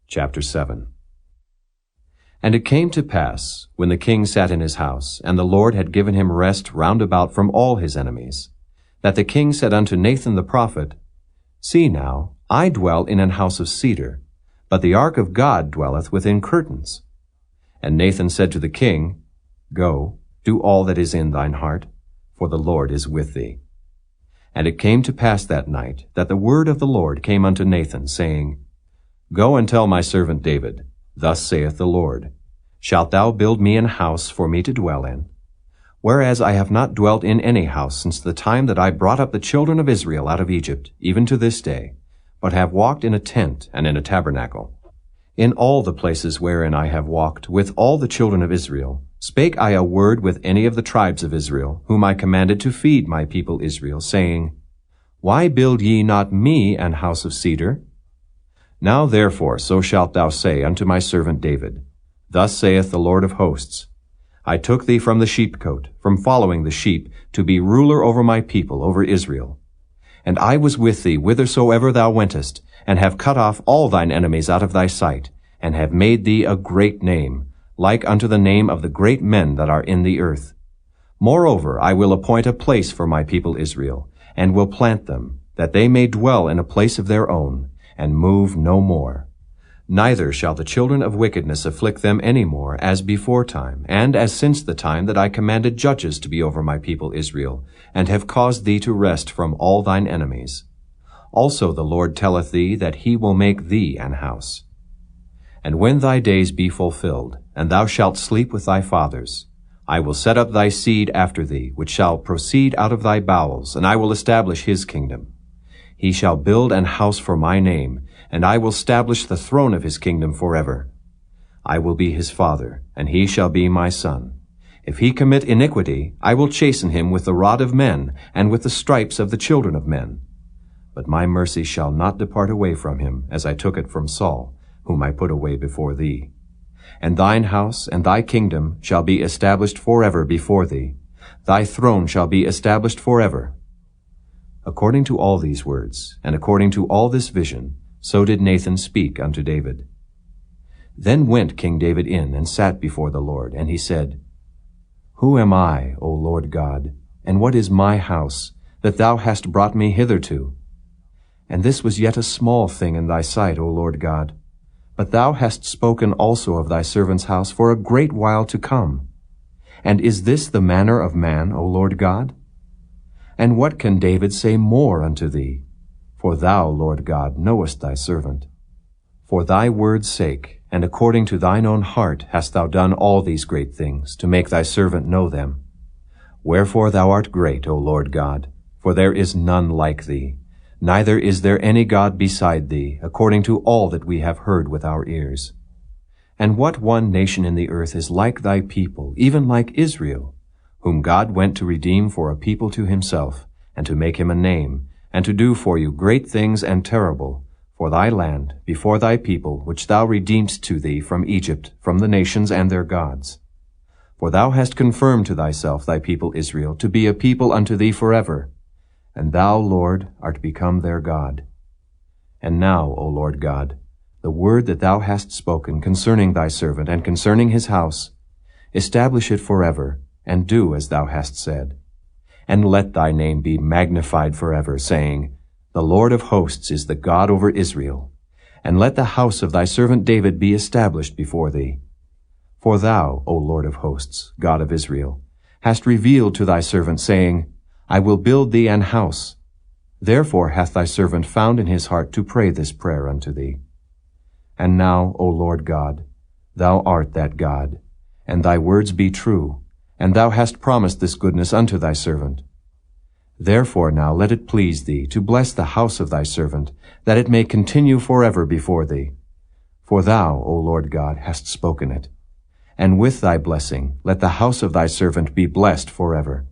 Chapter 7. And it came to pass, when the king sat in his house, and the Lord had given him rest round about from all his enemies, that the king said unto Nathan the prophet, See now, I dwell in an house of cedar, but the ark of God dwelleth within curtains. And Nathan said to the king, Go, do all that is in thine heart, for the Lord is with thee. And it came to pass that night, that the word of the Lord came unto Nathan, saying, Go and tell my servant David, Thus saith the Lord, Shalt thou build me an house for me to dwell in? Whereas I have not dwelt in any house since the time that I brought up the children of Israel out of Egypt, even to this day, but have walked in a tent and in a tabernacle. In all the places wherein I have walked with all the children of Israel, spake I a word with any of the tribes of Israel, whom I commanded to feed my people Israel, saying, Why build ye not me an house of cedar? Now therefore so shalt thou say unto my servant David, Thus saith the Lord of hosts, I took thee from the sheepcote, from following the sheep, to be ruler over my people, over Israel. And I was with thee whithersoever thou wentest, and have cut off all thine enemies out of thy sight, and have made thee a great name, like unto the name of the great men that are in the earth. Moreover, I will appoint a place for my people Israel, and will plant them, that they may dwell in a place of their own, and move no more. Neither shall the children of wickedness afflict them any more, as before time, and as since the time that I commanded judges to be over my people Israel, and have caused thee to rest from all thine enemies. Also the Lord telleth thee that he will make thee an house. And when thy days be fulfilled, and thou shalt sleep with thy fathers, I will set up thy seed after thee, which shall proceed out of thy bowels, and I will establish his kingdom. He shall build an house for my name, and I will establish the throne of his kingdom forever. I will be his father, and he shall be my son. If he commit iniquity, I will chasten him with the rod of men, and with the stripes of the children of men. But my mercy shall not depart away from him, as I took it from Saul, whom I put away before thee. And thine house and thy kingdom shall be established forever before thee. Thy throne shall be established forever. According to all these words, and according to all this vision, so did Nathan speak unto David. Then went King David in, and sat before the Lord, and he said, Who am I, O Lord God, and what is my house, that thou hast brought me hitherto? And this was yet a small thing in thy sight, O Lord God. But thou hast spoken also of thy servant's house for a great while to come. And is this the manner of man, O Lord God? And what can David say more unto thee? For thou, Lord God, knowest thy servant. For thy word's sake, and according to thine own heart, hast thou done all these great things, to make thy servant know them. Wherefore thou art great, O Lord God, for there is none like thee, neither is there any God beside thee, according to all that we have heard with our ears. And what one nation in the earth is like thy people, even like Israel, whom God went to redeem for a people to himself, and to make him a name, and to do for you great things and terrible, for thy land, before thy people, which thou redeemedst to thee from Egypt, from the nations and their gods. For thou hast confirmed to thyself thy people Israel, to be a people unto thee forever, and thou, Lord, art become their God. And now, O Lord God, the word that thou hast spoken concerning thy servant and concerning his house, establish it forever, and do as thou hast said. And let thy name be magnified forever, saying, The Lord of hosts is the God over Israel. And let the house of thy servant David be established before thee. For thou, O Lord of hosts, God of Israel, hast revealed to thy servant, saying, I will build thee an house. Therefore hath thy servant found in his heart to pray this prayer unto thee. And now, O Lord God, thou art that God, and thy words be true, and thou hast promised this goodness unto thy servant. Therefore now let it please thee to bless the house of thy servant, that it may continue forever before thee. For thou, O Lord God, hast spoken it. And with thy blessing let the house of thy servant be blessed forever.